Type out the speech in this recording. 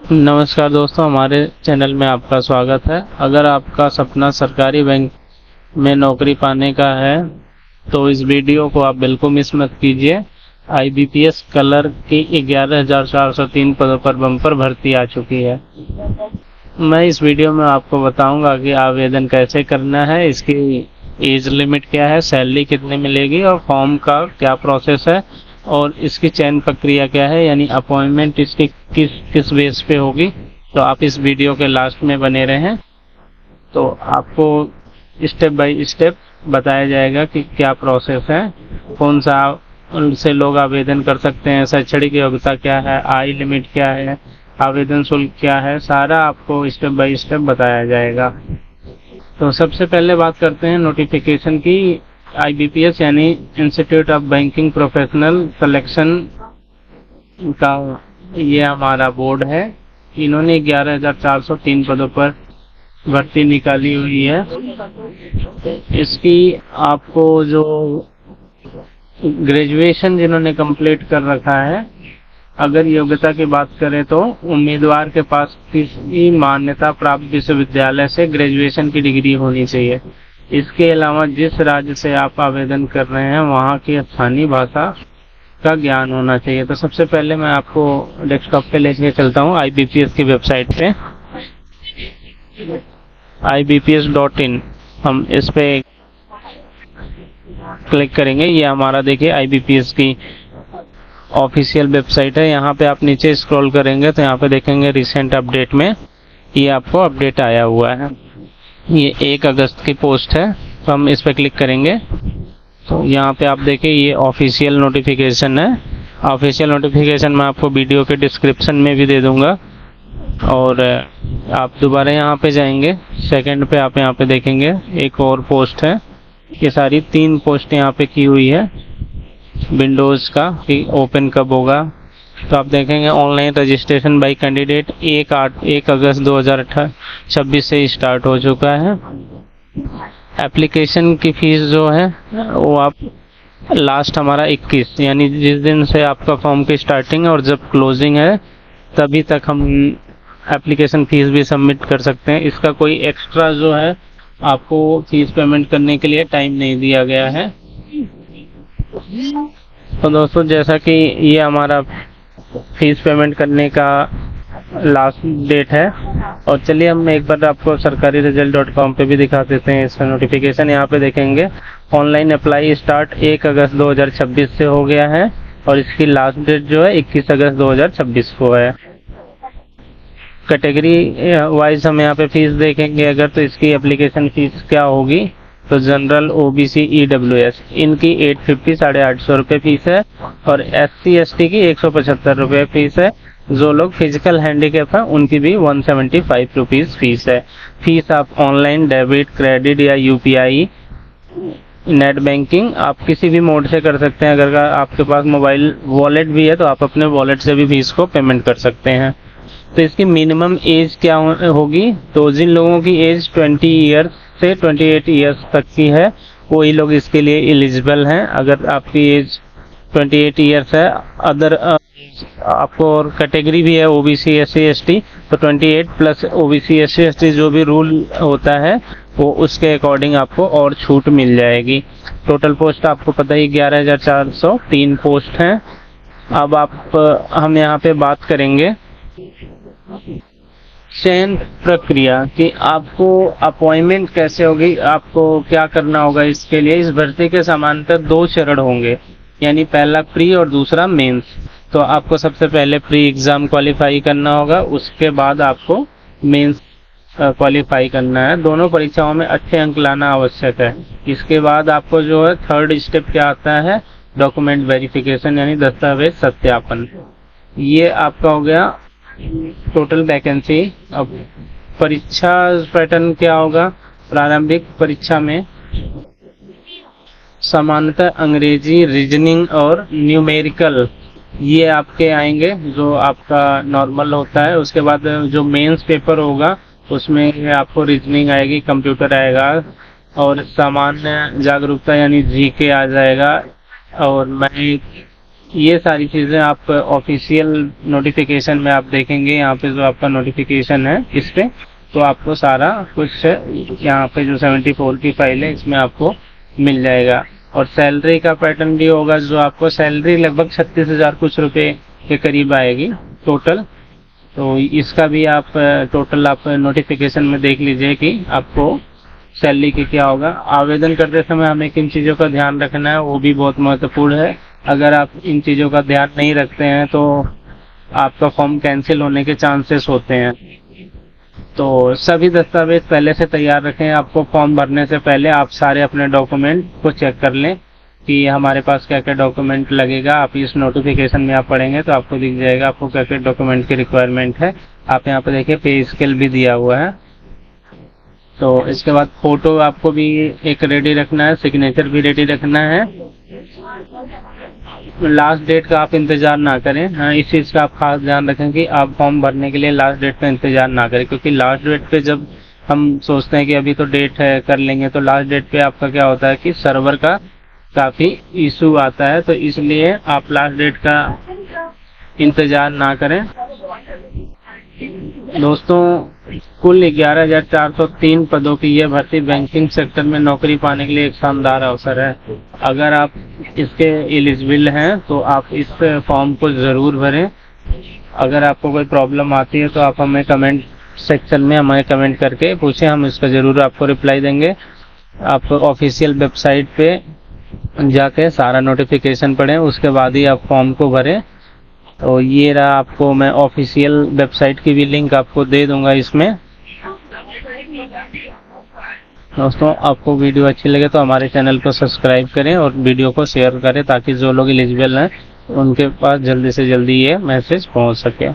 नमस्कार दोस्तों, हमारे चैनल में आपका स्वागत है। अगर आपका सपना सरकारी बैंक में नौकरी पाने का है तो इस वीडियो को आप बिल्कुल मिस मत कीजिए। आईबीपीएस कलर की 11,403 पदों पर बम्पर भर्ती आ चुकी है। मैं इस वीडियो में आपको बताऊंगा कि आवेदन कैसे करना है, इसकी एज लिमिट क्या है, सैलरी कितनी मिलेगी और फॉर्म का क्या प्रोसेस है और इसकी चयन प्रक्रिया क्या है, यानी अपॉइंटमेंट इसकी किस किस बेस पे होगी। तो आप इस वीडियो के लास्ट में बने रहें, तो आपको स्टेप बाय स्टेप बताया जाएगा कि क्या प्रोसेस है, कौन सा उनसे लोग आवेदन कर सकते हैं, शैक्षणिक योग्यता क्या है, आय लिमिट क्या है, आवेदन शुल्क क्या है, सारा आपको स्टेप बाय स्टेप बताया जाएगा। तो सबसे पहले बात करते हैं नोटिफिकेशन की। आईबीपीएस यानी institute of banking professional selection का ये हमारा बोर्ड है। इन्होंने 11,403 पदों पर भर्ती निकाली हुई है। इसकी आपको जो ग्रेजुएशन जिन्होंने कंप्लीट कर रखा है, अगर योग्यता की बात करें तो उम्मीदवार के पास किसी मान्यता प्राप्त विश्वविद्यालय से ग्रेजुएशन की डिग्री होनी चाहिए। इसके अलावा जिस राज्य से आप आवेदन कर रहे हैं वहाँ की स्थानीय भाषा का ज्ञान होना चाहिए। तो सबसे पहले मैं आपको डेस्कटॉप पे लेके चलता हूँ आईबीपीएस की वेबसाइट पे, ibps.in। हम इस पे क्लिक करेंगे। ये हमारा देखिए आईबीपीएस की ऑफिशियल वेबसाइट है। यहाँ पे आप नीचे स्क्रॉल करेंगे तो यहाँ पे देखेंगे रिसेंट अपडेट में ये आपको अपडेट आया हुआ है। ये 1 अगस्त की पोस्ट है, तो हम इस पे क्लिक करेंगे तो यहाँ पे आप देखिए ये ऑफिशियल नोटिफिकेशन है। ऑफिशियल नोटिफिकेशन मैं आपको वीडियो के डिस्क्रिप्शन में भी दे दूंगा। और आप दोबारा यहाँ पे जाएंगे, सेकंड पे आप यहाँ पे देखेंगे एक और पोस्ट है। ये सारी 3 पोस्ट यहाँ पे की हुई है विंडोज़ का कि ओपन कब होगा। तो आप देखेंगे ऑनलाइन रजिस्ट्रेशन बाई कैंडिडेट 1 अगस्त 2026 से स्टार्ट हो चुका है। एप्लीकेशन की फीस जो है वो आप लास्ट हमारा 21 यानी जिस दिन से आपका फॉर्म की स्टार्टिंग है और जब क्लोजिंग है तभी तक हम एप्लीकेशन फीस भी सबमिट कर सकते हैं। इसका कोई एक्स्ट्रा जो है आपको फीस पेमेंट करने के लिए टाइम नहीं दिया गया है। तो दोस्तों जैसा कि ये हमारा फीस पेमेंट करने का लास्ट डेट है, और चलिए हम एक बार आपको सरकारी result.com पे भी दिखा देते हैं इसका नोटिफिकेशन। यहाँ पे देखेंगे ऑनलाइन अप्लाई स्टार्ट 1 अगस्त 2026 से हो गया है और इसकी लास्ट डेट जो है 21 अगस्त 2026 को है। कैटेगरी वाइज हम यहाँ पे फीस देखेंगे अगर, तो इसकी एप्लीकेशन फीस क्या होगी, तो जनरल, ओबीसी, ईडब्ल्यूएस इनकी 850 850 रुपये फीस है और SC ST की 175 रुपये फीस है। जो लोग फिजिकल हैंडीकैप हैं उनकी भी 175 रुपीज़ फीस है। फीस आप ऑनलाइन, डेबिट, क्रेडिट या यूपीआई, नेट बैंकिंग आप किसी भी मोड से कर सकते हैं। अगर आपके पास मोबाइल वॉलेट भी है तो आप अपने वॉलेट से भी फीस को पेमेंट कर सकते हैं। तो इसकी मिनिमम एज क्या होगी, तो जिन लोगों की एज 20 ईयर्स से 28 ईयर्स तक की है वही लोग इसके लिए एलिजिबल हैं। अगर आपकी एज 28 ईयर्स है, अदर आपको और कैटेगरी भी है ओबीसी, SC ST, तो 28 प्लस ओबीसी, SC ST जो भी रूल होता है वो उसके अकॉर्डिंग आपको और छूट मिल जाएगी। टोटल पोस्ट आपको पता ही 11,403 पोस्ट हैं। अब हम यहाँ पे बात करेंगे चयन प्रक्रिया कि आपको अपॉइंटमेंट कैसे होगी, आपको क्या करना होगा। इसके लिए इस भर्ती के समांतर 2 चरण होंगे, यानी पहला प्री और दूसरा मेंस। तो आपको सबसे पहले प्री एग्जाम क्वालिफाई करना होगा, उसके बाद आपको मेंस क्वालिफाई करना है। दोनों परीक्षाओं में अच्छे अंक लाना आवश्यक है। इसके बाद आपको जो है थर्ड स्टेप क्या आता है, डॉक्यूमेंट वेरिफिकेशन यानी दस्तावेज सत्यापन। ये आपका हो गया टोटल वैकेंसी। अब परीक्षा पैटर्न क्या होगा, प्रारंभिक परीक्षा में सामान्यतः अंग्रेजी, रीजनिंग और न्यूमेरिकल ये आपके आएंगे जो आपका नॉर्मल होता है। उसके बाद जो मेंस पेपर होगा उसमें आपको रीजनिंग आएगी, कंप्यूटर आएगा और सामान्य जागरूकता यानी जीके आ जाएगा और मैथ ये सारी चीज़ें आप ऑफिशियल नोटिफिकेशन में आप देखेंगे। यहाँ पे जो आपका नोटिफिकेशन है इस पे, तो आपको सारा कुछ यहाँ पे जो 74 की फाइल है इसमें आपको मिल जाएगा। और सैलरी का पैटर्न भी होगा, जो आपको सैलरी लगभग 36,000 कुछ रुपए के करीब आएगी टोटल। तो इसका भी आप टोटल आप नोटिफिकेशन में देख लीजिए कि आपको सैलरी की क्या होगा। आवेदन करते समय हमें किन चीज़ों का ध्यान रखना है वो भी बहुत महत्वपूर्ण है। अगर आप इन चीज़ों का ध्यान नहीं रखते हैं तो आपका फॉर्म कैंसिल होने के चांसेस होते हैं। तो सभी दस्तावेज पहले से तैयार रखें। आपको फॉर्म भरने से पहले आप सारे अपने डॉक्यूमेंट को चेक कर लें कि हमारे पास क्या क्या डॉक्यूमेंट लगेगा। आप इस नोटिफिकेशन में आप पढ़ेंगे तो आपको दिख जाएगा आपको क्या क्या डॉक्यूमेंट की रिक्वायरमेंट है। आप यहाँ पे देखिए पे स्केल भी दिया हुआ है। तो इसके बाद फोटो आपको भी एक रेडी रखना है, सिग्नेचर भी रेडी रखना है। लास्ट डेट का आप इंतजार ना करें। हाँ, इस चीज़ का आप खास ध्यान रखें कि आप फॉर्म भरने के लिए लास्ट डेट का इंतजार ना करें, क्योंकि लास्ट डेट पे जब हम सोचते हैं कि अभी तो डेट है कर लेंगे, तो लास्ट डेट पे आपका क्या होता है कि सर्वर का काफ़ी इशू आता है। तो इसलिए आप लास्ट डेट का इंतजार ना करें। दोस्तों, कुल 11,403 पदों की यह भर्ती बैंकिंग सेक्टर में नौकरी पाने के लिए एक शानदार अवसर है। अगर आप इसके एलिजिबल हैं तो आप इस फॉर्म को ज़रूर भरें। अगर आपको कोई प्रॉब्लम आती है तो आप हमें कमेंट सेक्शन में हमें कमेंट करके पूछें, हम इसका ज़रूर आपको रिप्लाई देंगे। आप ऑफिशियल वेबसाइट पे जाके सारा नोटिफिकेशन पढ़ें, उसके बाद ही आप फॉर्म को भरें। तो ये रहा, आपको मैं ऑफिशियल वेबसाइट की भी लिंक आपको दे दूंगा इसमें। दोस्तों, आपको वीडियो अच्छी लगे तो हमारे चैनल को सब्सक्राइब करें और वीडियो को शेयर करें, ताकि जो लोग एलिजिबल हैं उनके पास जल्दी से जल्दी ये मैसेज पहुंच सके।